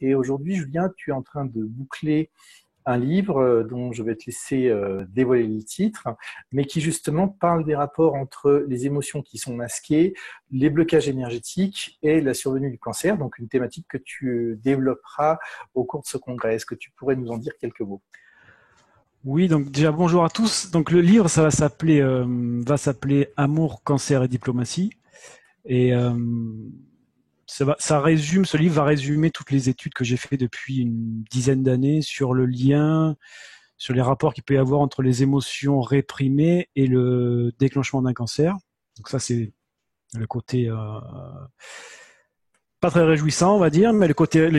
Et aujourd'hui, Julien, tu es en train de boucler un livre dont je vais te laisser dévoiler le titre, mais qui justement parle des rapports entre les émotions qui sont masquées, les blocages énergétiques et la survenue du cancer, donc une thématique que tu développeras au cours de ce congrès. Est-ce que tu pourrais nous en dire quelques mots? Oui, donc déjà bonjour à tous. Donc le livre, ça va s'appeler Amour, cancer et diplomatie. Et ce livre va résumer toutes les études que j'ai fait depuis une dizaine d'années sur le lien, sur les rapports qu'il peut y avoir entre les émotions réprimées et le déclenchement d'un cancer. Donc ça, c'est le côté pas très réjouissant, on va dire, mais le côté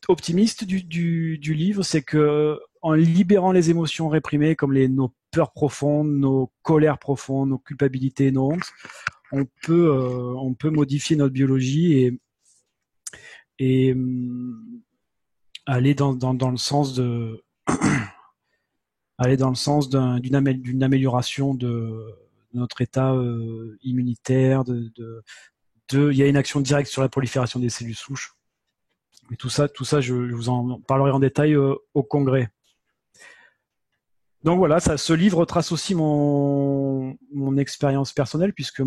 optimiste du livre, c'est que en libérant les émotions réprimées comme nos peurs profondes, nos colères profondes, nos culpabilités, nos hontes, on peut modifier notre biologie et aller dans le sens de aller dans le sens d'une amélioration de notre état immunitaire. Il y a une action directe sur la prolifération des cellules souches. Mais tout ça, je vous en parlerai en détail au congrès. Donc voilà, ce livre trace aussi mon expérience personnelle, puisque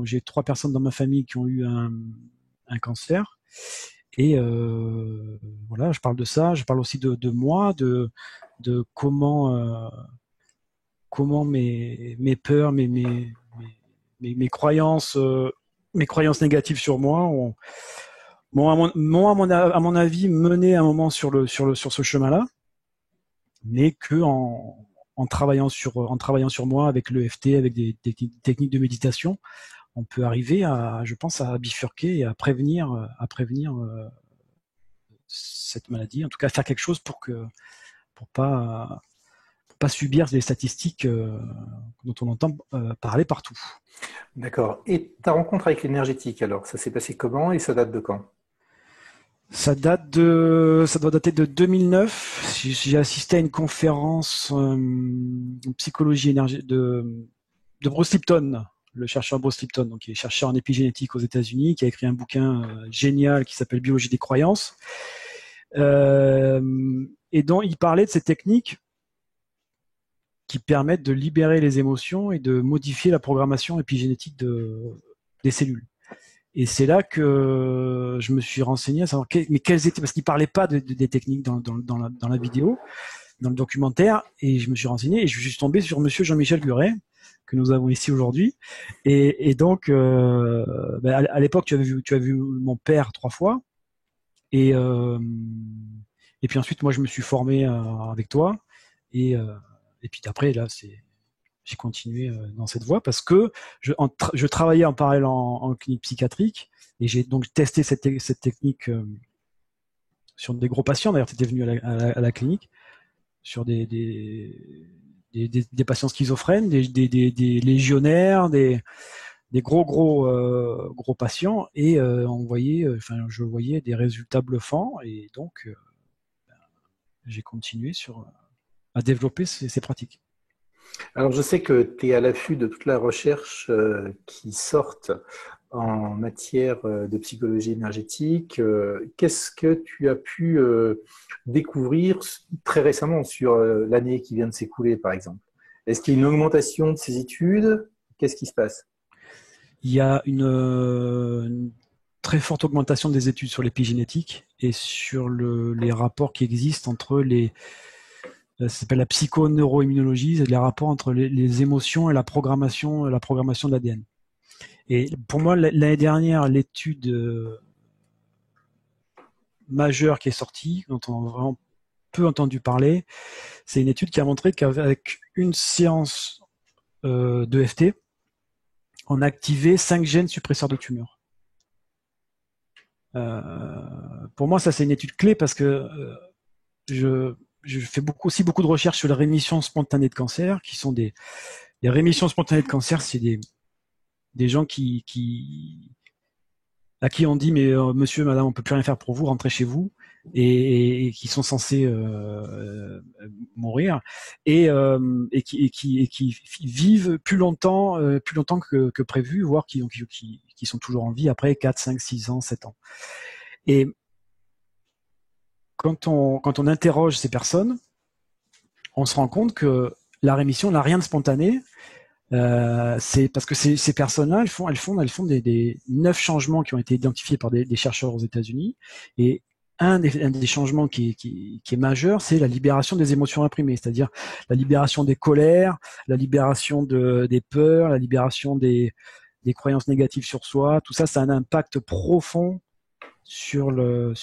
j'ai 3 personnes dans ma famille qui ont eu un cancer. Et voilà, je parle de ça. Je parle aussi de moi, de comment mes peurs, mes croyances négatives sur moi m'ont à mon avis mené à un moment sur ce chemin-là, mais que en travaillant sur moi avec l'EFT, avec des techniques de méditation, on peut arriver je pense, à bifurquer et à prévenir cette maladie. En tout cas, faire quelque chose pour pas subir les statistiques dont on entend parler partout. D'accord. Et ta rencontre avec l'énergétique, alors, ça s'est passé comment et ça date de quand? Ça doit dater de 2009. J'ai assisté à une conférence en psychologie de Bruce Lipton, le chercheur Bruce Lipton, donc qui est chercheur en épigénétique aux États-Unis, qui a écrit un bouquin génial qui s'appelle Biologie des croyances, et dont il parlait de ces techniques qui permettent de libérer les émotions et de modifier la programmation épigénétique des cellules. Et c'est là que je me suis renseigné à savoir mais quelles étaient, parce qu'il parlait pas des techniques dans la vidéo, dans le documentaire, et je me suis renseigné et je suis tombé sur Monsieur Jean-Michel Guret, que nous avons ici aujourd'hui. Et donc, à l'époque, tu as vu mon père 3 fois, et puis ensuite, moi, je me suis formé avec toi, et puis après, là, j'ai continué dans cette voie parce que je travaillais en parallèle en clinique psychiatrique et j'ai donc testé cette technique sur des gros patients. D'ailleurs, tu étais venu à la clinique sur des patients schizophrènes, des légionnaires, des gros patients, et je voyais des résultats bluffants, et donc j'ai continué à développer ces pratiques. Alors, je sais que tu es à l'affût de toute la recherche qui sortent en matière de psychologie énergétique. Qu'est-ce que tu as pu découvrir très récemment sur l'année qui vient de s'écouler, par exemple? Est-ce qu'il y a une augmentation de ces études? Qu'est-ce qui se passe? Il y a une très forte augmentation des études sur l'épigénétique et sur les rapports qui existent entre ça s'appelle la psychoneuroimmunologie, c'est les rapports entre les émotions et la programmation de l'ADN. Et pour moi, l'année dernière, l'étude majeure qui est sortie, dont on a vraiment peu entendu parler, c'est une étude qui a montré qu'avec une séance d'EFT, on activait 5 gènes suppresseurs de tumeurs. Pour moi, ça c'est une étude clé parce que je fais aussi beaucoup de recherches sur la rémission spontanée de cancer, qui sont les rémissions spontanées de cancer, c'est des gens à qui on dit mais monsieur, madame, on peut plus rien faire pour vous, rentrez chez vous, et qui sont censés mourir, et qui vivent plus longtemps que prévu, voire qui sont toujours en vie après 4, 5, 6 ans, 7 ans. Et quand on interroge ces personnes, on se rend compte que la rémission n'a rien de spontané. C'est parce que ces personnes-là, elles font des 9 changements qui ont été identifiés par des chercheurs aux États-Unis. Et un des changements qui est majeur, c'est la libération des émotions imprimées, c'est-à-dire la libération des colères, la libération des peurs, la libération des croyances négatives sur soi. Tout ça, ça a un impact profond sur le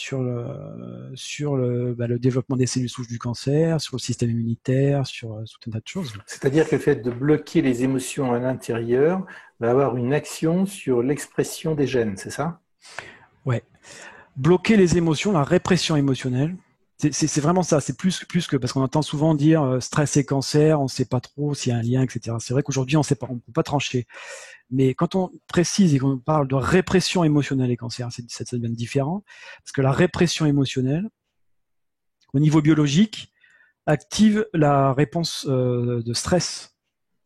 développement des cellules souches du cancer, sur le système immunitaire, sur tout un tas de choses. C'est-à-dire que le fait de bloquer les émotions à l'intérieur va avoir une action sur l'expression des gènes, c'est ça? Ouais. Bloquer les émotions, la répression émotionnelle, c'est vraiment ça. C'est plus que parce qu'on entend souvent dire stress et cancer, on ne sait pas trop s'il y a un lien, etc. C'est vrai qu'aujourd'hui on sait pas, on peut pas trancher. Mais quand on précise et qu'on parle de répression émotionnelle et cancer, ça devient différent, parce que la répression émotionnelle, au niveau biologique, active la réponse de stress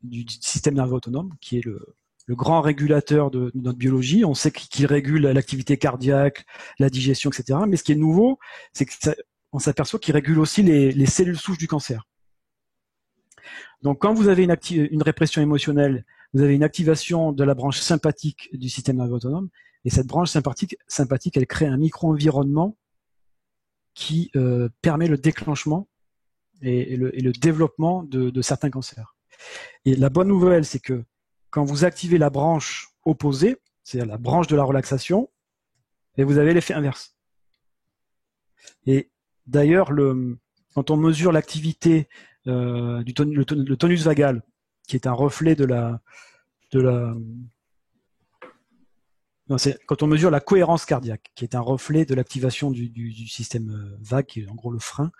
du système nerveux autonome, qui est le grand régulateur de notre biologie. On sait qu'il régule l'activité cardiaque, la digestion, etc. Mais ce qui est nouveau, c'est qu'on s'aperçoit qu'il régule aussi les cellules souches du cancer. Donc, quand vous avez une répression émotionnelle, vous avez une activation de la branche sympathique du système nerveux autonome, et cette branche sympathique, elle crée un micro-environnement qui permet le déclenchement et le développement de certains cancers. Et la bonne nouvelle, c'est que quand vous activez la branche opposée, c'est-à-dire la branche de la relaxation, et vous avez l'effet inverse. Et d'ailleurs, quand on mesure l'activité le tonus vagal, qui est un reflet quand on mesure la cohérence cardiaque, qui est un reflet de l'activation du système vague, qui est en gros le frein,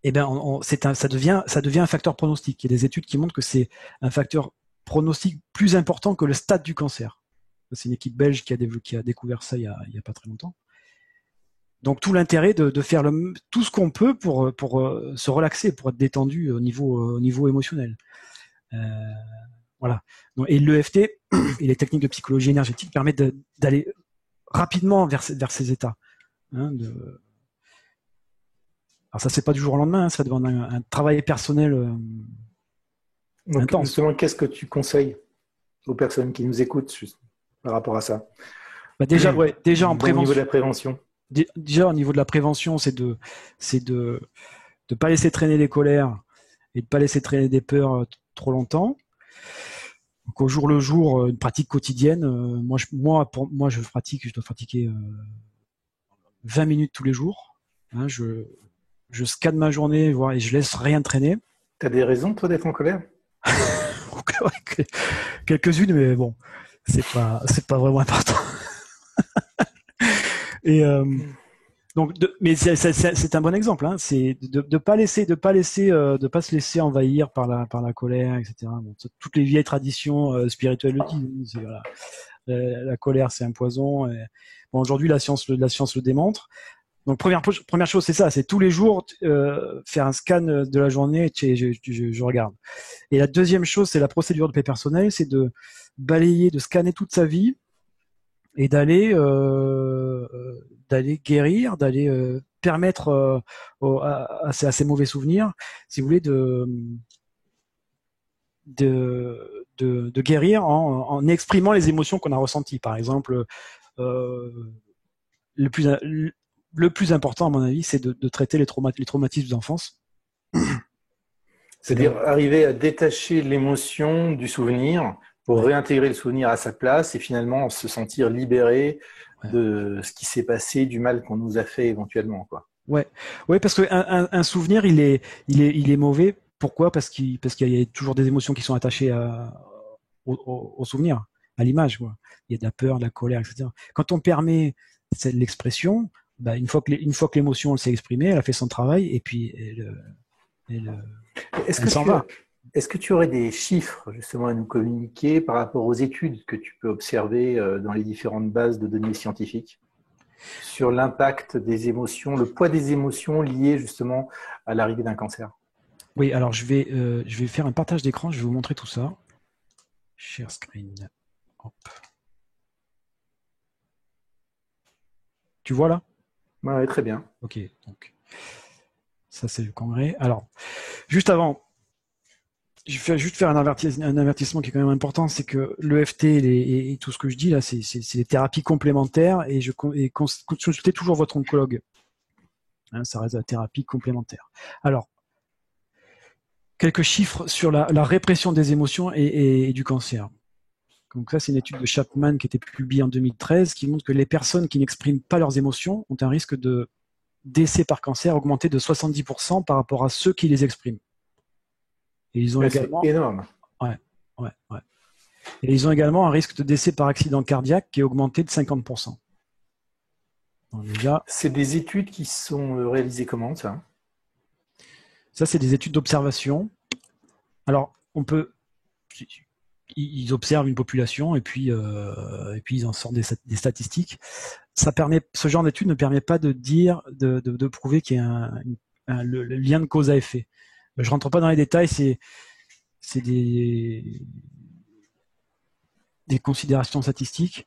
eh ben ça devient un facteur pronostic. Il y a des études qui montrent que c'est un facteur pronostic plus important que le stade du cancer. C'est une équipe belge qui a découvert ça il y a pas très longtemps. Donc tout l'intérêt de faire tout ce qu'on peut pour se relaxer, pour être détendu au niveau émotionnel. Voilà. Et l'EFT et les techniques de psychologie énergétique permettent d'aller rapidement vers ces états. Hein, Alors ça, c'est pas du jour au lendemain, hein, ça demande un travail personnel intense. Justement, qu'est-ce que tu conseilles aux personnes qui nous écoutent juste, par rapport à ça? Déjà en prévention. Au niveau de la prévention. Déjà au niveau de la prévention, c'est de pas laisser traîner les colères et de pas laisser traîner des peurs trop longtemps. Donc au jour le jour, une pratique quotidienne. Moi, je dois pratiquer 20 minutes tous les jours. Hein, je scanne ma journée, et je laisse rien traîner. Tu as des raisons, toi, d'être en colère? Quelques-unes, mais bon, c'est pas vraiment important. Et donc, mais c'est un bon exemple. Hein, c'est de pas se laisser envahir par la colère, etc. Bon, toutes les vieilles traditions spirituelles le disent. Voilà, la colère, c'est un poison. Et, bon, aujourd'hui, la science le démontre. Donc première chose, c'est ça, c'est tous les jours faire un scan de la journée et je regarde. Et la deuxième chose, c'est la procédure de paix personnelle, c'est de balayer, de scanner toute sa vie et d'aller guérir, d'aller permettre à ces mauvais souvenirs, si vous voulez, de guérir en exprimant les émotions qu'on a ressenties. Par exemple, le plus important, à mon avis, c'est de traiter les traumatismes d'enfance. C'est-à-dire arriver à détacher l'émotion du souvenir pour réintégrer le souvenir à sa place et finalement se sentir libéré de ce qui s'est passé, du mal qu'on nous a fait éventuellement, quoi. Ouais, parce que un souvenir, il est mauvais. Pourquoi? Parce qu'il y a toujours des émotions qui sont attachées au souvenir, à l'image. Il y a de la peur, de la colère, etc. Quand on permet l'expression, une fois que l'émotion s'est exprimée, elle a fait son travail et puis elle s'en va. Est-ce que tu aurais des chiffres justement à nous communiquer par rapport aux études que tu peux observer dans les différentes bases de données scientifiques sur l'impact des émotions, le poids des émotions liées justement à l'arrivée d'un cancer? Oui, alors je vais faire un partage d'écran, je vais vous montrer tout ça. Share screen. Hop. Tu vois là? Ouais, très bien. Ok, donc ça c'est le congrès. Alors, juste avant, je vais juste faire un avertissement qui est quand même important, c'est que l'EFT et tout ce que je dis là, c'est des thérapies complémentaires et consultez toujours votre oncologue. Hein, ça reste de la thérapie complémentaire. Alors, quelques chiffres sur la répression des émotions et du cancer. Donc ça, c'est une étude de Chapman qui a été publiée en 2013 qui montre que les personnes qui n'expriment pas leurs émotions ont un risque de décès par cancer augmenté de 70% par rapport à ceux qui les expriment. Et ils ont également... C'est énorme. Ouais. Et ils ont également un risque de décès par accident cardiaque qui est augmenté de 50%. Donc déjà, c'est des études qui sont réalisées comment, ça? Ça, c'est des études d'observation. Alors, ils observent une population et puis ils en sortent des statistiques. Ce genre d'études ne permet pas de prouver qu'il y a le lien de cause à effet. Je rentre pas dans les détails, c'est des considérations statistiques.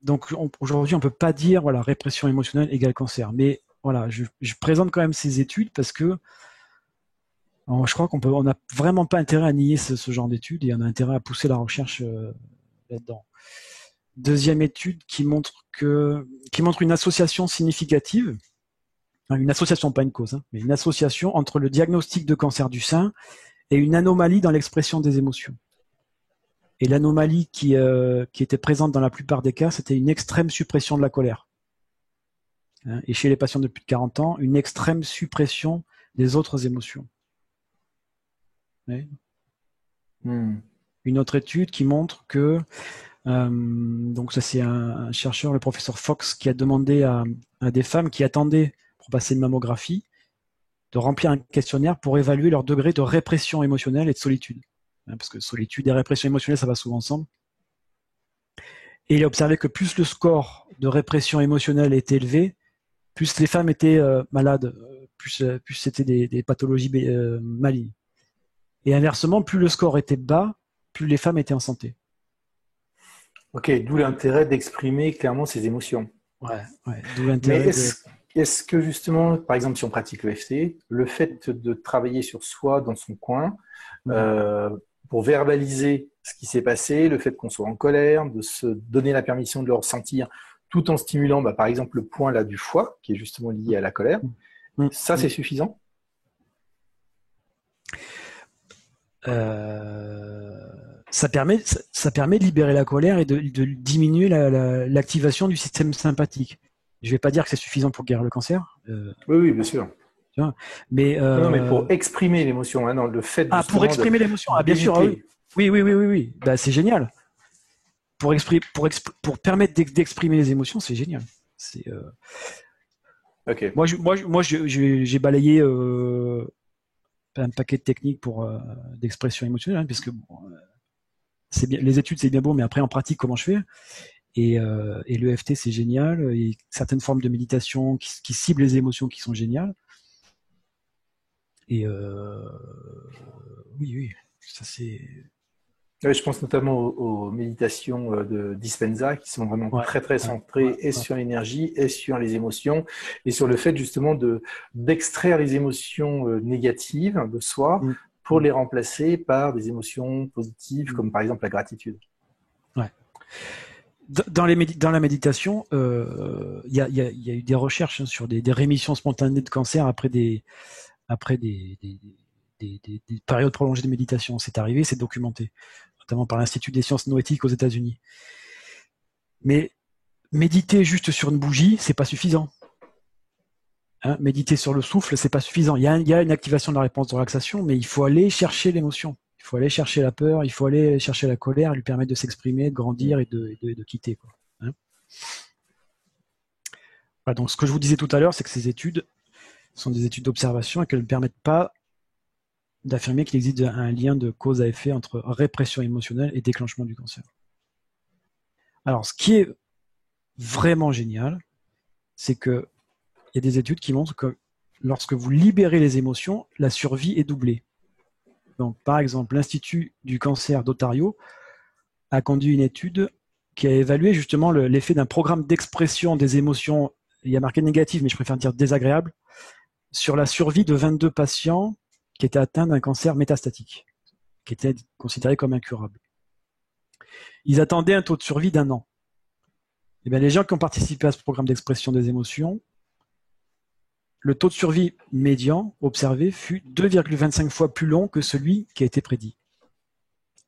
Donc aujourd'hui, on peut pas dire voilà, répression émotionnelle égale cancer. Mais voilà, je présente quand même ces études parce que je crois qu'on n'a vraiment pas intérêt à nier ce genre d'études et on a intérêt à pousser la recherche là-dedans. Deuxième étude qui montre une association significative, enfin, une association, pas une cause, hein, mais une association entre le diagnostic de cancer du sein et une anomalie dans l'expression des émotions. Et l'anomalie qui était présente dans la plupart des cas, c'était une extrême suppression de la colère. Hein, et chez les patients de plus de 40 ans, une extrême suppression des autres émotions. Ouais. Une autre étude qui montre que donc ça c'est un chercheur, le professeur Fox, qui a demandé à des femmes qui attendaient pour passer une mammographie de remplir un questionnaire pour évaluer leur degré de répression émotionnelle et de solitude. Hein, parce que solitude et répression émotionnelle, ça va souvent ensemble. Et il a observé que plus le score de répression émotionnelle était élevé, plus les femmes étaient malades, plus c'était des pathologies malignes. Et inversement, plus le score était bas, plus les femmes étaient en santé. Ok, d'où l'intérêt d'exprimer clairement ses émotions. Ouais, d'où l'intérêt. Mais est-ce que justement, par exemple, si on pratique l'EFT, le fait de travailler sur soi dans son coin, pour verbaliser ce qui s'est passé, le fait qu'on soit en colère, de se donner la permission de le ressentir, tout en stimulant, par exemple, le point là du foie, qui est justement lié à la colère, ça c'est suffisant? Ça permet de libérer la colère et de diminuer l'activation du système sympathique. Je ne vais pas dire que c'est suffisant pour guérir le cancer. Oui, bien sûr. Tu vois, mais pour exprimer l'émotion, hein, dans le fait pour exprimer l'émotion, bien sûr. Oui. C'est génial. Pour permettre d'exprimer les émotions, c'est génial. Okay. Moi, j'ai balayé un paquet de techniques d'expression émotionnelle, hein, parce que c'est bien, les études c'est bien beau, mais après en pratique comment je fais? Et l'EFT c'est génial, et certaines formes de méditation qui ciblent les émotions qui sont géniales. Et oui, ça c'est. Je pense notamment aux méditations de Dispenza qui sont vraiment très très centrées sur l'énergie et sur les émotions et sur le fait justement d'extraire les émotions négatives de soi pour les remplacer par des émotions positives comme par exemple la gratitude. Ouais. Dans la méditation, il y a eu des recherches sur des rémissions spontanées de cancer après des périodes prolongées de méditation. C'est arrivé, c'est documenté, notamment par l'Institut des sciences noétiques aux États-Unis. Mais méditer juste sur une bougie, c'est pas suffisant. Hein, méditer sur le souffle, c'est pas suffisant. Il y a une activation de la réponse de relaxation, mais il faut aller chercher l'émotion. Il faut aller chercher la peur, il faut aller chercher la colère, lui permettre de s'exprimer, de grandir et de quitter. Quoi. Hein, voilà, donc ce que je vous disais tout à l'heure, c'est que ces études sont des études d'observation et qu'elles ne permettent pas d'affirmer qu'il existe un lien de cause à effet entre répression émotionnelle et déclenchement du cancer. Alors, ce qui est vraiment génial, c'est qu'il y a des études qui montrent que lorsque vous libérez les émotions, la survie est doublée. Donc, par exemple, l'Institut du cancer d'Ontario a conduit une étude qui a évalué justement l'effet d'un programme d'expression des émotions, il y a marqué négative, mais je préfère dire désagréable, sur la survie de 22 patients qui étaient atteints d'un cancer métastatique, qui était considéré comme incurable. Ils attendaient un taux de survie d'1 an. Et bien, les gens qui ont participé à ce programme d'expression des émotions, le taux de survie médian observé fut 2,25 fois plus long que celui qui a été prédit.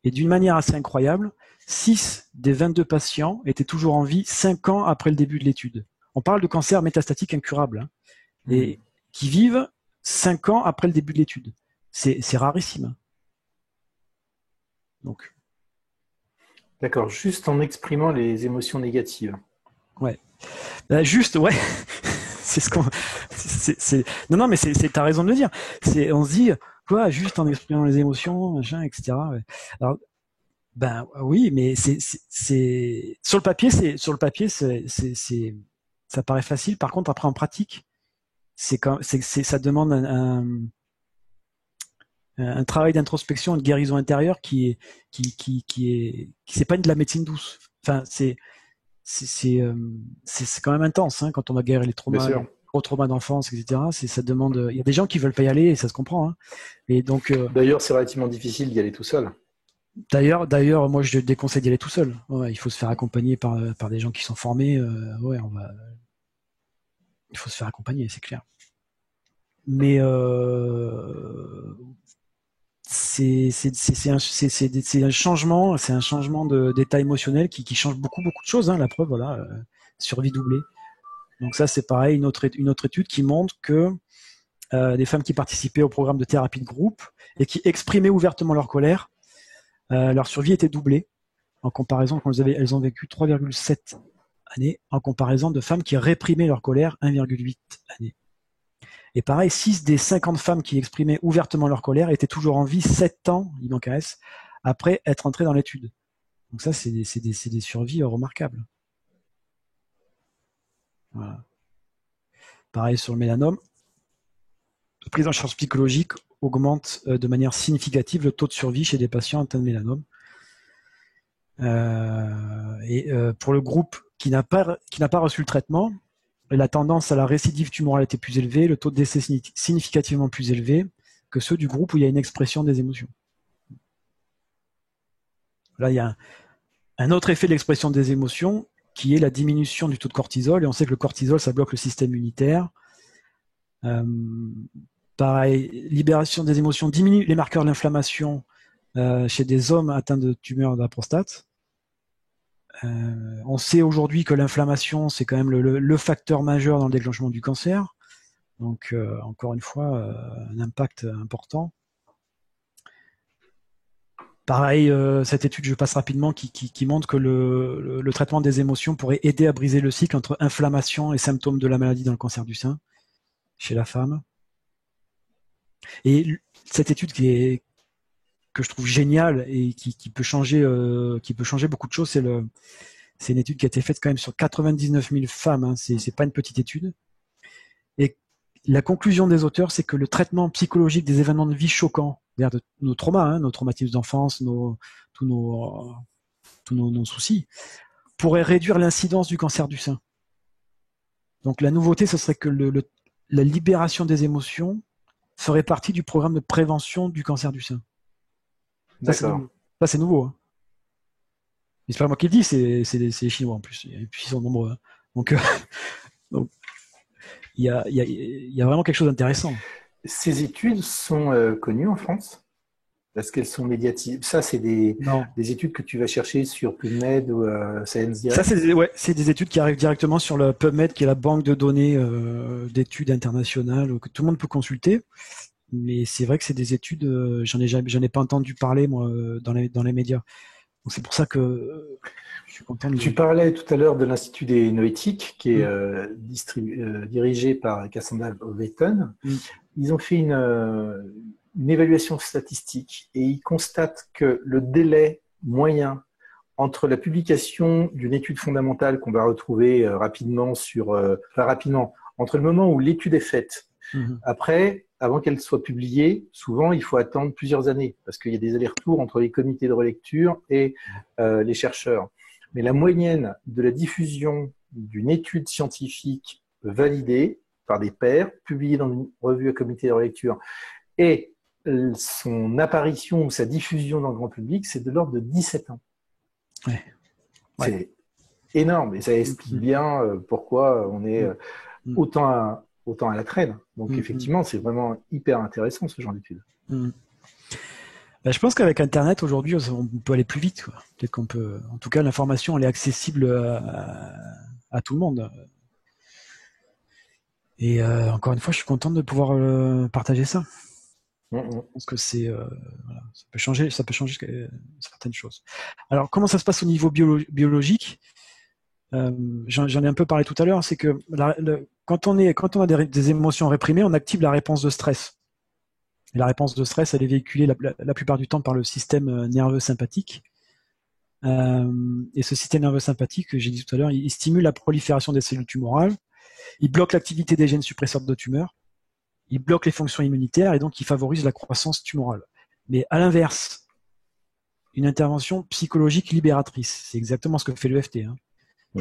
Et d'une manière assez incroyable, 6 des 22 patients étaient toujours en vie 5 ans après le début de l'étude. On parle de cancer métastatique incurable, hein, et qui vivent 5 ans après le début de l'étude. C'est rarissime. Donc. D'accord, juste en exprimant les émotions négatives. Ouais. Juste, ouais. C'est ce qu'on. Non, mais t'as raison de le dire. On se dit, quoi, juste en exprimant les émotions, machin, etc. Ouais. Alors, ben oui, mais sur le papier, ça paraît facile. Par contre, après en pratique, ça demande un travail d'introspection et de guérison intérieure qui c'est pas de la médecine douce. Enfin, c'est quand même intense, hein, quand on va guérir les traumas, gros traumas d'enfance, etc. Ça demande. Il y a des gens qui veulent pas y aller et ça se comprend. Hein. Et donc. D'ailleurs, c'est relativement difficile d'y aller tout seul. D'ailleurs, moi, je déconseille d'y aller tout seul. Ouais, il faut se faire accompagner par des gens qui sont formés. Il faut se faire accompagner, c'est clair. Mais c'est un changement, d'état émotionnel qui change beaucoup de choses. Hein, la preuve, voilà, survie doublée. Donc ça, c'est pareil, une autre étude qui montre que des femmes qui participaient au programme de thérapie de groupe et qui exprimaient ouvertement leur colère, leur survie était doublée en comparaison quand elles ont vécu 3,7 années en comparaison de femmes qui réprimaient leur colère 1,8 années. Et pareil, 6 des 50 femmes qui exprimaient ouvertement leur colère étaient toujours en vie 7 ans, il manque un S, après être entrées dans l'étude. Donc ça, c'est des survies remarquables. Voilà. Pareil sur le mélanome. La prise en charge psychologique augmente de manière significative le taux de survie chez des patients atteints de mélanome. Pour le groupe qui n'a pas reçu le traitement, la tendance à la récidive tumorale était plus élevée, le taux de décès significativement plus élevé que ceux du groupe où il y a une expression des émotions. Là, il y a un autre effet de l'expression des émotions qui est la diminution du taux de cortisol, et on sait que le cortisol, ça bloque le système immunitaire. Pareil, libération des émotions diminue les marqueurs de l'inflammation chez des hommes atteints de tumeurs de la prostate. On sait aujourd'hui que l'inflammation, c'est quand même le facteur majeur dans le déclenchement du cancer. Donc, encore une fois, un impact important. Pareil, cette étude, je passe rapidement, qui montre que le traitement des émotions pourrait aider à briser le cycle entre inflammation et symptômes de la maladie dans le cancer du sein chez la femme. Et cette étude que je trouve géniale et qui peut changer beaucoup de choses, c'est une étude qui a été faite quand même sur 99 000 femmes. Hein, c'est pas une petite étude. Et la conclusion des auteurs, c'est que le traitement psychologique des événements de vie choquants, de nos traumas, hein, nos traumatismes d'enfance, tous nos soucis, pourrait réduire l'incidence du cancer du sein. Donc la nouveauté, ce serait que la libération des émotions ferait partie du programme de prévention du cancer du sein. D'accord. Ça, c'est nouveau. Hein. Mais c'est pas moi qui le dis, c'est les Chinois en plus. Et puis ils sont nombreux. Hein. Donc il y a vraiment quelque chose d'intéressant. Ces études sont connues en France? Est-ce qu'elles sont médiatisées? Ça, c'est des études que tu vas chercher sur PubMed ou Science Direct? Ça, c'est des études qui arrivent directement sur le PubMed, qui est la banque de données d'études internationales que tout le monde peut consulter. Mais c'est vrai que c'est des études, j'en ai pas entendu parler moi dans les médias. Donc c'est pour ça que je suis content. Tu parlais tout à l'heure de l'Institut des Noétiques, qui est dirigé par Cassandra Overton. Ils ont fait une évaluation statistique et ils constatent que le délai moyen entre la publication d'une étude fondamentale qu'on va retrouver rapidement entre le moment où l'étude est faite, après, avant qu'elle soit publiée, souvent il faut attendre plusieurs années parce qu'il y a des allers-retours entre les comités de relecture et les chercheurs. mais la moyenne de la diffusion d'une étude scientifique validée par des pairs, publiée dans une revue à comité de lecture, et son apparition ou sa diffusion dans le grand public, c'est de l'ordre de 17 ans. Ouais. C'est énorme, et ça explique bien pourquoi on est autant à la traîne. Donc effectivement, c'est vraiment hyper intéressant ce genre d'études. Ben, je pense qu'avec Internet, aujourd'hui, on peut aller plus vite, quoi. Peut-être qu'on peut... En tout cas, l'information, elle est accessible à tout le monde. Et encore une fois, je suis content de pouvoir partager ça. Je pense que voilà, ça peut changer certaines choses. Alors, comment ça se passe au niveau biologique? J'en ai un peu parlé tout à l'heure. C'est que quand on a des émotions réprimées, on active la réponse de stress. Et la réponse de stress, elle est véhiculée la plupart du temps par le système nerveux sympathique. Et ce système nerveux sympathique, que j'ai dit tout à l'heure, il stimule la prolifération des cellules tumorales, il bloque l'activité des gènes suppresseurs de tumeurs, il bloque les fonctions immunitaires et donc il favorise la croissance tumorale. Mais à l'inverse, une intervention psychologique libératrice, c'est exactement ce que fait l'EFT,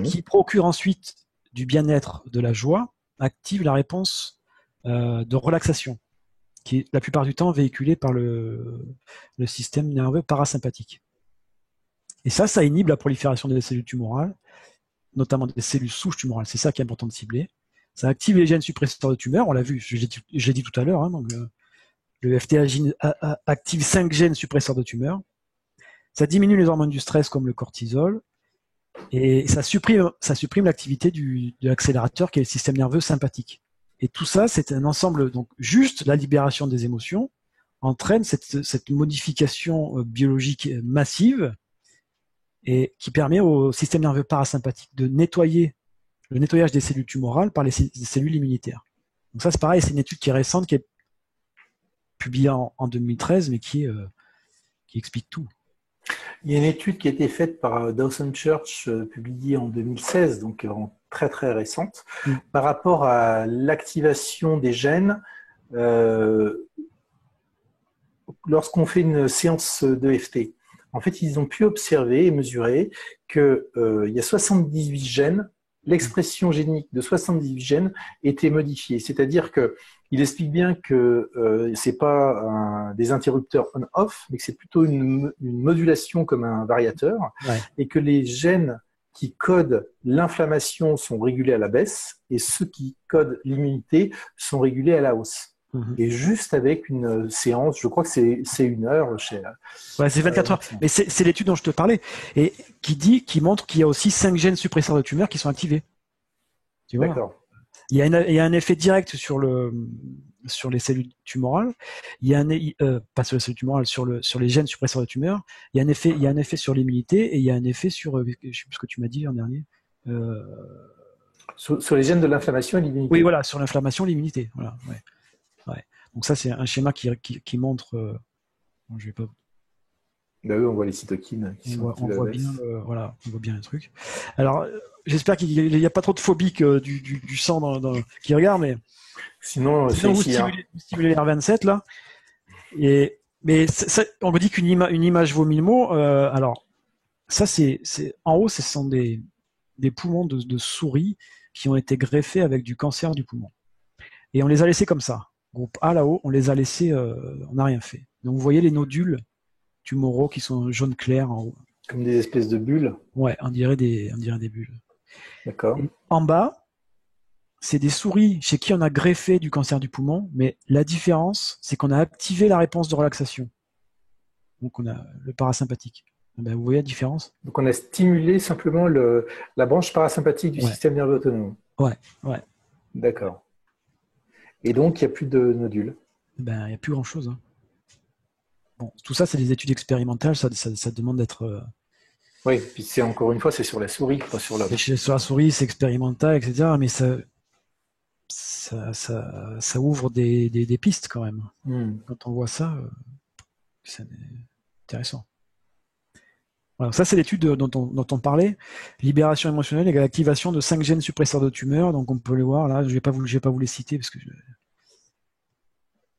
qui procure ensuite du bien-être, de la joie, active la réponse de relaxation, qui est la plupart du temps véhiculée par le système nerveux parasympathique. Et ça inhibe la prolifération des cellules tumorales, notamment des cellules souches tumorales. C'est ça qui est important de cibler. Ça active les gènes suppresseurs de tumeurs, on l'a vu, j'ai dit tout à l'heure, donc le FT active 5 gènes suppresseurs de tumeurs. Ça diminue les hormones du stress comme le cortisol, et ça supprime l'activité de l'accélérateur qui est le système nerveux sympathique. Et tout ça, c'est un ensemble, donc juste la libération des émotions entraîne cette modification biologique massive et qui permet au système nerveux parasympathique de nettoyer le nettoyage des cellules tumorales par les cellules immunitaires. Donc ça, c'est pareil, c'est une étude qui est récente, qui est publiée en 2013, mais qui explique tout. Il y a une étude qui a été faite par Dawson Church, publiée en 2016, donc très très récente, par rapport à l'activation des gènes lorsqu'on fait une séance d'EFT. En fait, ils ont pu observer et mesurer qu'il y a 78 gènes, l'expression génique de 78 gènes était modifiée. C'est-à-dire qu'il explique bien que ce n'est pas des interrupteurs on-off, mais que c'est plutôt une modulation comme un variateur, et que les gènes qui codent l'inflammation sont régulés à la baisse et ceux qui codent l'immunité sont régulés à la hausse. Et juste avec une séance, je crois que c'est 1 heure. Ouais, c'est 24 heures. Mais c'est l'étude dont je te parlais et qui montre qu'il y a aussi 5 gènes suppresseurs de tumeurs qui sont activés. Tu vois ? D'accord. Il y a un effet direct sur les cellules tumorales. Il y a pas sur les cellules tumorales, sur les gènes suppresseurs de tumeurs. Il y a un effet sur l'immunité et il y a un effet sur, je sais plus ce que tu m'as dit l'an dernier. Sur les gènes de l'inflammation et l'immunité. Oui, voilà, sur l'inflammation, l'immunité. Voilà. Ouais. Donc ça, c'est un schéma qui montre. Je vais pas. Bah oui, on voit les cytokines qui sont on voit bien le truc. Alors, j'espère qu'il n'y a pas trop de phobiques du sang qui regardent, mais sinon vous stimulez les R27 là. Mais on me dit qu'une image vaut 1000 mots. Alors, ça c'est en haut, ce sont des poumons de souris qui ont été greffés avec du cancer du poumon. Et on les a laissés comme ça. Groupe A là-haut, on les a laissés, on n'a rien fait. Donc vous voyez les nodules tumoraux qui sont jaune clair en haut. Comme des espèces de bulles. Ouais, on dirait des bulles. D'accord. Et en bas, c'est des souris chez qui on a greffé du cancer du poumon, mais la différence, c'est qu'on a activé la réponse de relaxation. Donc on a le parasympathique. Ben, vous voyez la différence ? Donc on a stimulé simplement la branche parasympathique du système nerveux autonome. Ouais. D'accord. Et donc, il n'y a plus de nodules. Ben, il n'y a plus grand-chose. Bon, tout ça, c'est des études expérimentales. Ça demande d'être... Oui, puis encore une fois, c'est sur la souris, pas sur l'homme. Sur la souris, c'est expérimental, etc. Mais ça ouvre des pistes quand même. Quand on voit ça, c'est intéressant. Voilà, ça, c'est l'étude dont on parlait. Libération émotionnelle et activation de 5 gènes suppresseurs de tumeurs. Donc, on peut les voir. Là, je vais pas vous les citer parce que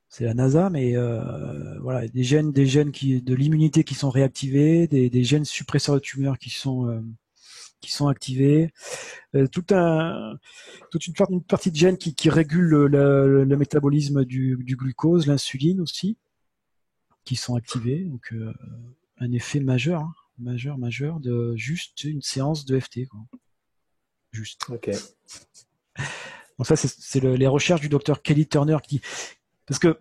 c'est la NASA, mais voilà, des gènes de l'immunité qui sont réactivés, des gènes suppresseurs de tumeurs qui sont qui sont activés, toute une partie de gènes qui régulent le métabolisme du glucose, l'insuline aussi, qui sont activés. Donc un effet majeur, hein, majeur de juste une séance de FT, quoi. Juste. Ok. Donc ça, c'est les recherches du docteur Kelly Turner parce que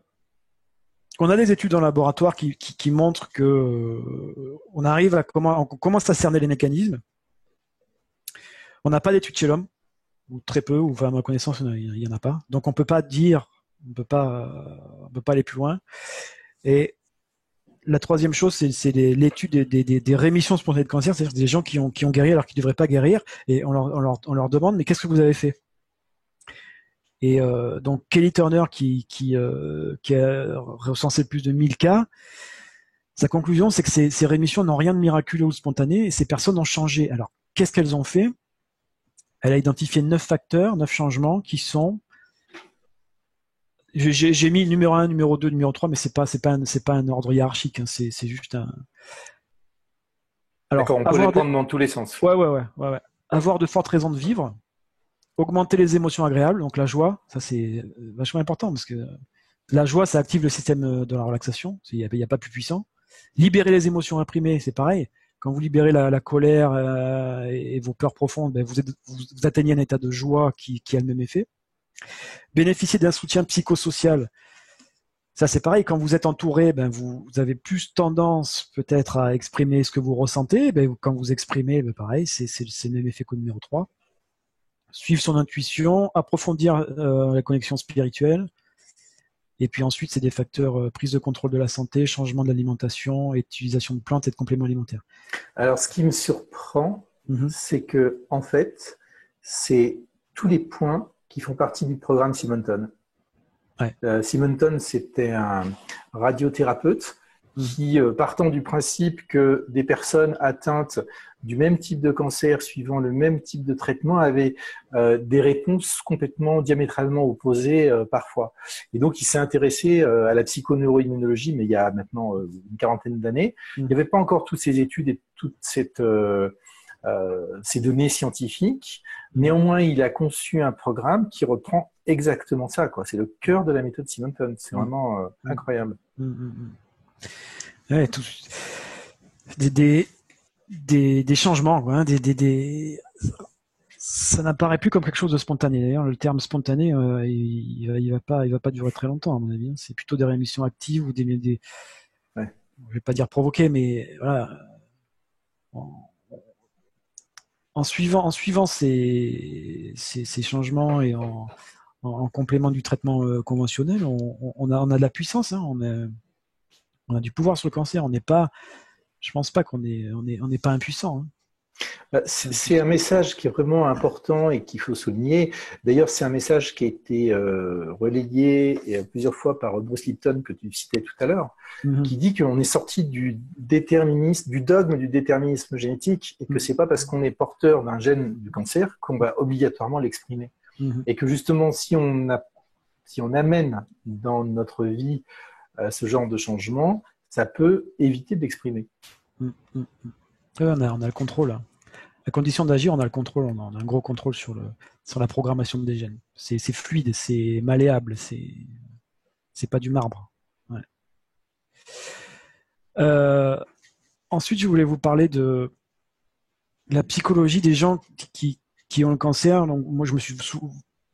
on a des études en laboratoire qui montrent que on commence à cerner les mécanismes. On n'a pas d'études chez l'homme, ou très peu, ou enfin, à ma connaissance, il n'y en a pas. Donc on peut pas aller plus loin. Et la troisième chose, c'est l'étude des rémissions spontanées de cancer, c'est-à-dire des gens qui ont guéri alors qu'ils ne devraient pas guérir, et on leur demande, mais qu'est-ce que vous avez fait? Et donc Kelly Turner qui a recensé plus de 1000 cas, sa conclusion c'est que ces rémissions n'ont rien de miraculeux ou spontané et ces personnes ont changé. Alors qu'est-ce qu'elles ont fait? Elle a identifié 9 facteurs, 9 changements qui sont, j'ai mis numéro 1, numéro 2, numéro 3, mais c'est pas un ordre hiérarchique, hein, c'est juste un. Alors, d'accord, on peut les prendre dans tous les sens. Ouais. Avoir de fortes raisons de vivre, augmenter les émotions agréables, donc la joie, ça c'est vachement important parce que la joie, ça active le système de la relaxation, il n'y a pas plus puissant. Libérer les émotions imprimées, c'est pareil. Quand vous libérez la colère et vos peurs profondes, ben vous atteignez un état de joie qui a le même effet. Bénéficier d'un soutien psychosocial, ça c'est pareil. Quand vous êtes entouré, ben vous avez plus tendance peut-être à exprimer ce que vous ressentez. Ben quand vous exprimez, ben pareil, c'est le même effet qu'au numéro 3. Suivre son intuition, approfondir la connexion spirituelle. Et puis ensuite, c'est des facteurs prise de contrôle de la santé, changement de l'alimentation, utilisation de plantes et de compléments alimentaires. Alors, ce qui me surprend, c'est que en fait, c'est tous les points qui font partie du programme Simonton. Ouais. Simonton, c'était un radiothérapeute qui, partant du principe que des personnes atteintes du même type de cancer, suivant le même type de traitement, avaient des réponses complètement diamétralement opposées parfois. Et donc, il s'est intéressé à la psychoneuroimmunologie, mais il y a maintenant une quarantaine d'années. Il n'y avait pas encore toutes ces études et toutes ces données scientifiques. Néanmoins, il a conçu un programme qui reprend exactement ça, quoi. C'est le cœur de la méthode Simonton. C'est vraiment incroyable. Ouais, des changements, quoi, hein, ça n'apparaît plus comme quelque chose de spontané. D'ailleurs, le terme spontané, il va pas durer très longtemps, à mon avis. C'est plutôt des rémissions actives ou des ouais. Je vais pas dire provoquées, mais voilà. En suivant ces changements et en complément du traitement conventionnel, on a de la puissance, hein, on a du pouvoir sur le cancer. Je pense pas qu'on est pas impuissant, hein. C'est un message qui est vraiment important et qu'il faut souligner. D'ailleurs, c'est un message qui a été relayé plusieurs fois par Bruce Lipton, que tu citais tout à l'heure, qui dit qu'on est sorti du dogme du déterminisme génétique et que c'est pas parce qu'on est porteur d'un gène du cancer qu'on va obligatoirement l'exprimer. Et que justement, si on amène dans notre vie ce genre de changement, ça peut éviter d'exprimer. On a le contrôle. Hein. À condition d'agir, on a le contrôle. On a un gros contrôle sur la programmation des gènes. C'est fluide, c'est malléable, c'est pas du marbre. Ouais. Ensuite, je voulais vous parler de la psychologie des gens qui ont le cancer. Donc, moi, je me suis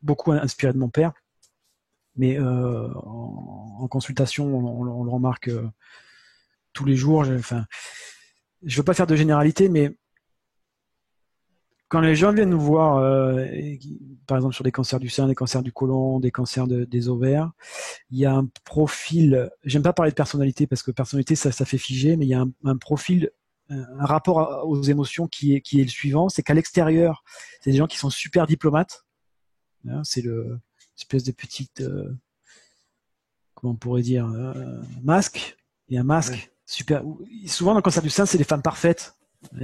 beaucoup inspiré de mon père, mais en consultation, on le remarque tous les jours. Je veux pas faire de généralité, mais quand les gens viennent nous voir, par exemple sur des cancers du sein, des cancers du côlon, des cancers des ovaires, il y a un profil. J'aime pas parler de personnalité parce que personnalité ça fait figer, mais il y a un profil, un rapport aux émotions qui est le suivant, c'est qu'à l'extérieur, c'est des gens qui sont super diplomates. Hein, c'est l'espèce de petite, comment on pourrait dire, masque. Il y a un masque. Ouais. Super. Souvent dans le cancer du sein, c'est les femmes parfaites.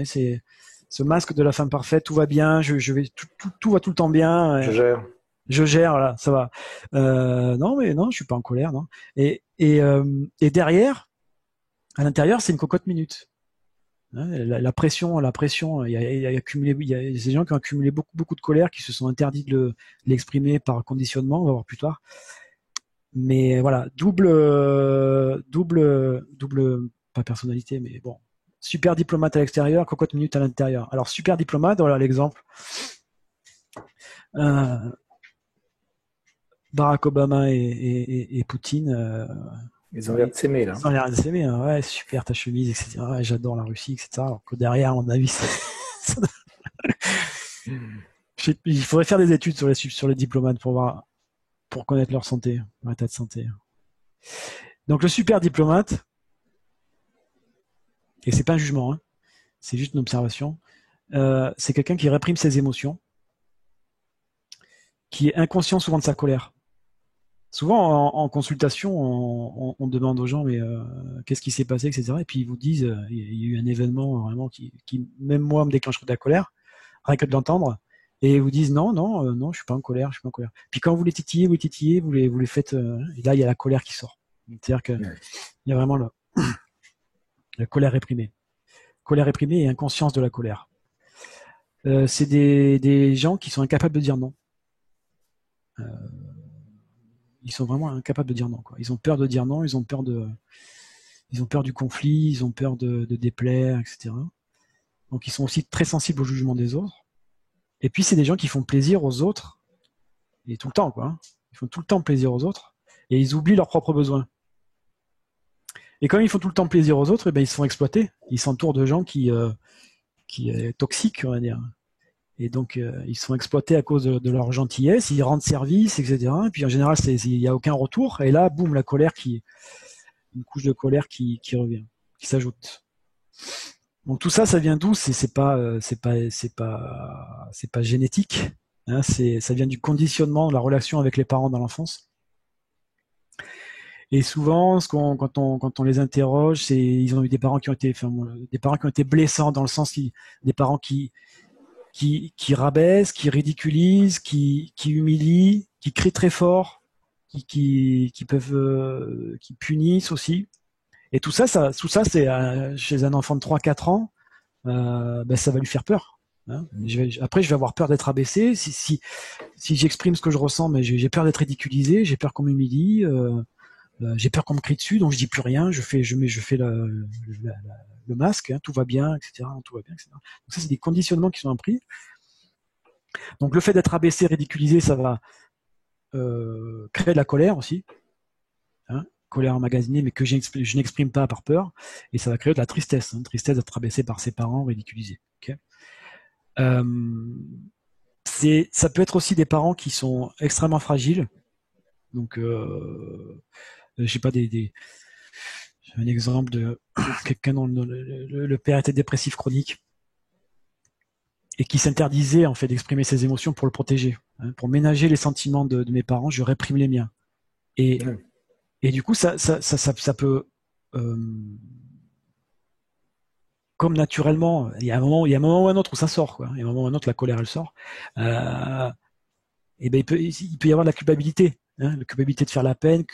C'est ce masque de la femme parfaite, tout va bien, je vais tout va tout le temps bien. Je gère, voilà, ça va. Non, je suis pas en colère, non. Et derrière, à l'intérieur, c'est une cocotte minute. Hein, la pression, il y a accumulé, il y a des gens qui ont accumulé beaucoup de colère, qui se sont interdits de l'exprimer par conditionnement, on va voir plus tard. Mais voilà, double, pas personnalité, mais bon, super diplomate à l'extérieur, cocotte minute à l'intérieur. Alors super diplomate, voilà l'exemple. Barack Obama et Poutine. Ils ont l'air de s'aimer, là. Ils ont l'air de s'aimer, hein. Ouais, super ta chemise, etc. Ouais, j'adore la Russie, etc. Alors que derrière, à mon avis, il faudrait faire des études sur les diplomates pour connaître leur santé, leur état de santé. Donc le super diplomate, et c'est pas un jugement, hein, c'est juste une observation, c'est quelqu'un qui réprime ses émotions, qui est inconscient souvent de sa colère. Souvent en consultation, on demande aux gens mais qu'est-ce qui s'est passé, etc. Et puis ils vous disent il y a eu un événement vraiment qui même moi me déclencherait de la colère, rien que de l'entendre. Et ils vous disent non, je suis pas en colère, je suis pas en colère. Puis quand vous les titillez, vous les faites, et là il y a la colère qui sort. C'est-à-dire que il y a vraiment la colère réprimée et inconscience de la colère. C'est des gens qui sont incapables de dire non. Ils sont vraiment incapables de dire non, quoi. Ils ont peur de dire non, ils ont peur du conflit, ils ont peur de déplaire, etc. Donc ils sont aussi très sensibles au jugement des autres. Et puis c'est des gens qui font plaisir aux autres, et tout le temps, quoi. Ils font tout le temps plaisir aux autres, et ils oublient leurs propres besoins. Et comme ils font tout le temps plaisir aux autres, eh ben, ils se font exploiter. Ils s'entourent de gens qui toxiques, on va dire. Et donc, ils sont exploités à cause de leur gentillesse, ils rendent service, etc. Et puis, en général, il n'y a aucun retour. Et là, boum, une couche de colère qui revient, qui s'ajoute. Donc, tout ça, ça vient d'où? C'est pas génétique. Hein, ça vient du conditionnement de la relation avec les parents dans l'enfance. Et souvent, quand on les interroge, ils ont eu des parents qui ont été blessants dans le sens des parents qui rabaissent, qui ridiculisent, qui humilient, qui crient très fort, qui punissent aussi. Et tout ça c'est chez un enfant de 3-4 ans, ça va lui faire peur. Hein. Après, je vais avoir peur d'être abaissé. Si j'exprime ce que je ressens, mais j'ai peur d'être ridiculisé, j'ai peur qu'on m'humilie, j'ai peur qu'on me crie dessus, donc je dis plus rien. Je fais le masque, hein, tout va bien, etc. Tout va bien, etc. Donc ça, c'est des conditionnements qui sont appris. Donc le fait d'être abaissé, ridiculisé, ça va créer de la colère aussi, hein, colère emmagasinée, mais que je n'exprime pas par peur, et ça va créer de la tristesse, hein, tristesse d'être abaissé par ses parents, ridiculisé. Okay. Ça peut être aussi des parents qui sont extrêmement fragiles. Donc, j'ai pas j'ai un exemple de quelqu'un dont le père était dépressif chronique et qui s'interdisait en fait d'exprimer ses émotions pour le protéger, hein, pour ménager les sentiments de mes parents, je réprime les miens. Et du coup, ça peut, comme naturellement, il y a un moment ou un autre où ça sort, quoi. Il y a un moment ou un autre, la colère elle sort. Et ben il peut y avoir de la culpabilité, hein, la culpabilité de faire la peine,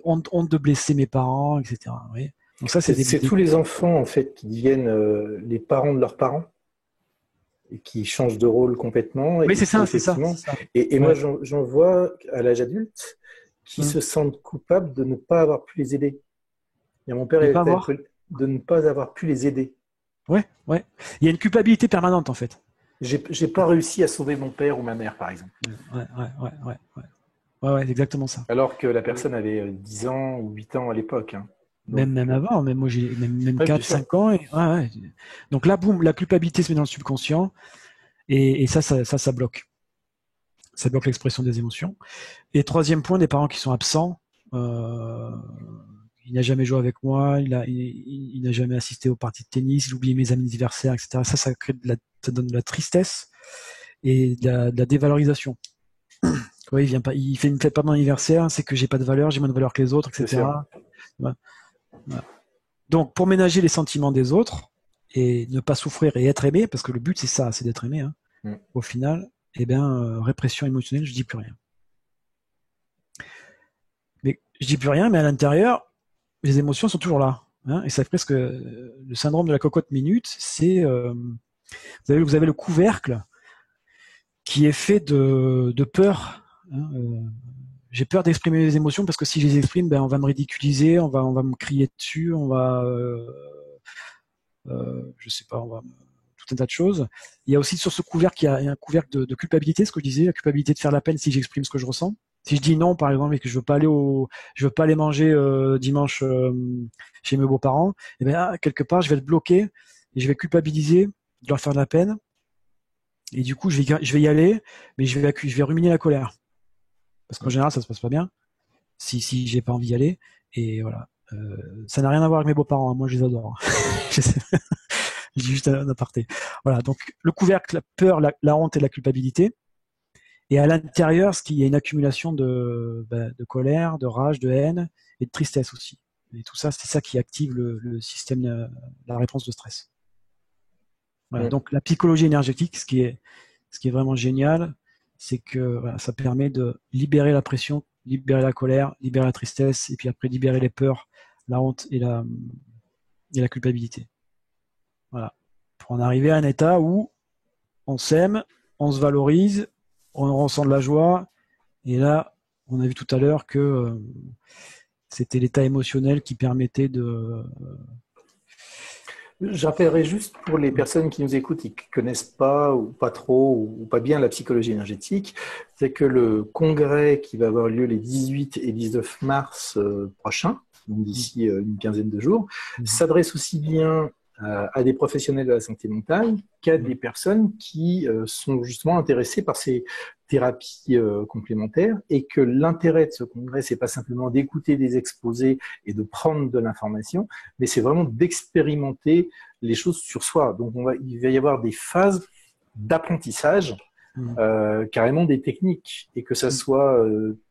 honte de blesser mes parents, etc. Oui. Donc ça, c'est tous les enfants en fait qui deviennent les parents de leurs parents et qui changent de rôle complètement. Oui, c'est ça. Et moi, j'en vois à l'âge adulte qui se sentent coupables de ne pas avoir pu les aider. Et mon père de ne pas avoir pu les aider. Ouais. Il y a une culpabilité permanente en fait. J'ai pas réussi à sauver mon père ou ma mère, par exemple. Ouais, c'est exactement ça. Alors que la personne avait 10 ans ou 8 ans à l'époque. Hein. Même avant, même moi j'ai même 4-5 ans. Ouais. Donc là, boum, la culpabilité se met dans le subconscient et ça bloque. Ça bloque l'expression des émotions. Et troisième point, des parents qui sont absents. Il n'a jamais joué avec moi, il n'a jamais assisté aux parties de tennis, il oublie mes anniversaires, etc. Ça ça donne de la tristesse et de la dévalorisation. Ouais, il ne fait pas mon anniversaire, c'est que j'ai pas de valeur, j'ai moins de valeur que les autres, etc. Ouais. Donc, pour ménager les sentiments des autres et ne pas souffrir et être aimé, parce que le but c'est ça, c'est d'être aimé. Hein. Au final, répression émotionnelle, je dis plus rien. Mais je dis plus rien, mais à l'intérieur, les émotions sont toujours là. hein, et ça fait presque le syndrome de la cocotte minute, c'est vous avez le couvercle qui est fait de peur. Hein, j'ai peur d'exprimer mes émotions parce que si je les exprime, ben on va me ridiculiser, on va me crier dessus, je sais pas, tout un tas de choses. Il y a aussi sur ce couvercle, il y a un couvercle de culpabilité, ce que je disais, la culpabilité de faire la peine si j'exprime ce que je ressens. Si je dis non, par exemple, et que je veux pas aller manger dimanche chez mes beaux-parents, et bien quelque part, je vais être bloqué et je vais culpabiliser de leur faire de la peine. Et du coup, je vais y aller, mais je vais ruminer la colère. Parce qu'en général, ça se passe pas bien si j'ai pas envie d'y aller. Et voilà. Ça n'a rien à voir avec mes beaux-parents, hein. Moi, je les adore. Je dis juste un aparté. Voilà. Donc, le couvercle, la peur, la honte et la culpabilité. Et à l'intérieur, il y a une accumulation de colère, de rage, de haine et de tristesse aussi. Et tout ça, c'est ça qui active le système, la réponse de stress. Voilà. Donc, la psychologie énergétique, ce qui est vraiment génial, c'est que voilà, ça permet de libérer la pression, libérer la colère, libérer la tristesse, et puis après libérer les peurs, la honte et la culpabilité. Voilà. Pour en arriver à un état où on s'aime, on se valorise, on ressent de la joie, et là, on a vu tout à l'heure que c'était l'état émotionnel qui permettait de... J'appellerai juste pour les personnes qui nous écoutent et qui ne connaissent pas ou pas trop ou pas bien la psychologie énergétique, c'est que le congrès qui va avoir lieu les 18 et 19 mars prochains, donc d'ici une quinzaine de jours, s'adresse aussi bien à des professionnels de la santé mentale qu'à des personnes qui sont justement intéressées par ces thérapies complémentaires, et que l'intérêt de ce congrès, c'est pas simplement d'écouter des exposés et de prendre de l'information, mais c'est vraiment d'expérimenter les choses sur soi. Donc il va y avoir des phases d'apprentissage, carrément des techniques, et que ça soit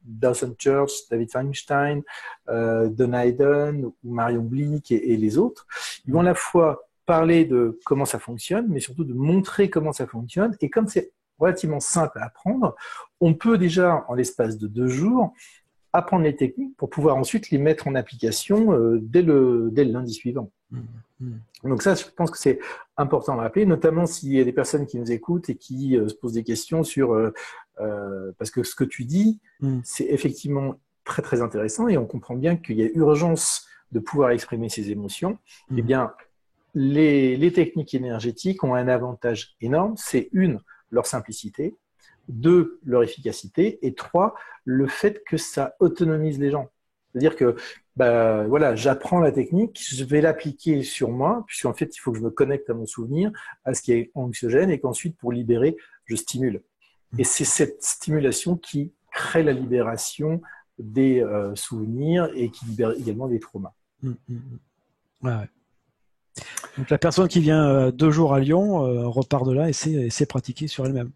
Dawson Church, David Feinstein, Don Hayden ou Marion Blick et les autres, ils vont à la fois parler de comment ça fonctionne, mais surtout de montrer comment ça fonctionne. Et comme c'est relativement simple à apprendre, on peut déjà, en l'espace de 2 jours, apprendre les techniques pour pouvoir ensuite les mettre en application dès le lundi suivant. Donc ça, je pense que c'est important de rappeler, notamment s'il y a des personnes qui nous écoutent et qui se posent des questions sur... parce que ce que tu dis, c'est effectivement très très intéressant, et on comprend bien qu'il y a urgence de pouvoir exprimer ses émotions. Eh bien, les techniques énergétiques ont un avantage énorme, c'est 1, leur simplicité, 2, leur efficacité, et 3, le fait que ça autonomise les gens. C'est-à-dire que voilà, j'apprends la technique, je vais l'appliquer sur moi, puisqu'en fait, il faut que je me connecte à mon souvenir, à ce qui est anxiogène, et qu'ensuite, pour libérer, je stimule. Et c'est cette stimulation qui crée la libération des souvenirs et qui libère également des traumas. Ouais. Donc la personne qui vient 2 jours à Lyon repart de là et sait pratiquer sur elle-même.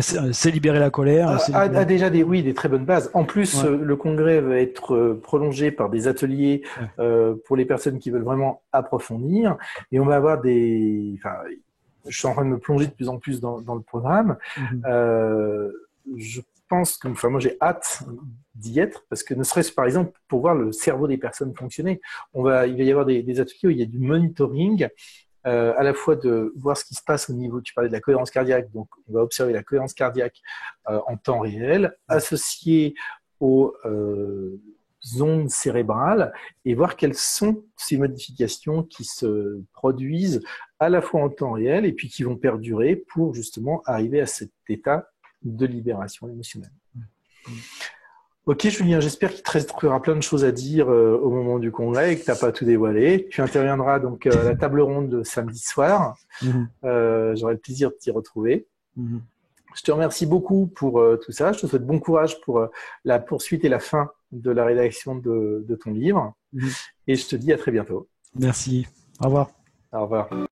C'est libérer la colère. A déjà des très bonnes bases. En plus, le congrès va être prolongé par des ateliers pour les personnes qui veulent vraiment approfondir. Et on va avoir je suis en train de me plonger de plus en plus dans le programme. Je pense que, moi, j'ai hâte d'y être, parce que ne serait-ce par exemple pour voir le cerveau des personnes fonctionner. Il va y avoir des ateliers où il y a du monitoring, à la fois de voir ce qui se passe au niveau, tu parlais de la cohérence cardiaque, donc on va observer la cohérence cardiaque en temps réel, associée aux ondes cérébrales, et voir quelles sont ces modifications qui se produisent à la fois en temps réel et puis qui vont perdurer pour justement arriver à cet état de libération émotionnelle. Ok Julien, j'espère qu'il te restera plein de choses à dire au moment du congrès et que tu n'as pas tout dévoilé. Tu interviendras donc à la table ronde de samedi soir. J'aurai le plaisir de t'y retrouver. Je te remercie beaucoup pour tout ça. Je te souhaite bon courage pour la poursuite et la fin de la rédaction de ton livre. Et je te dis à très bientôt. Merci. Au revoir. Au revoir.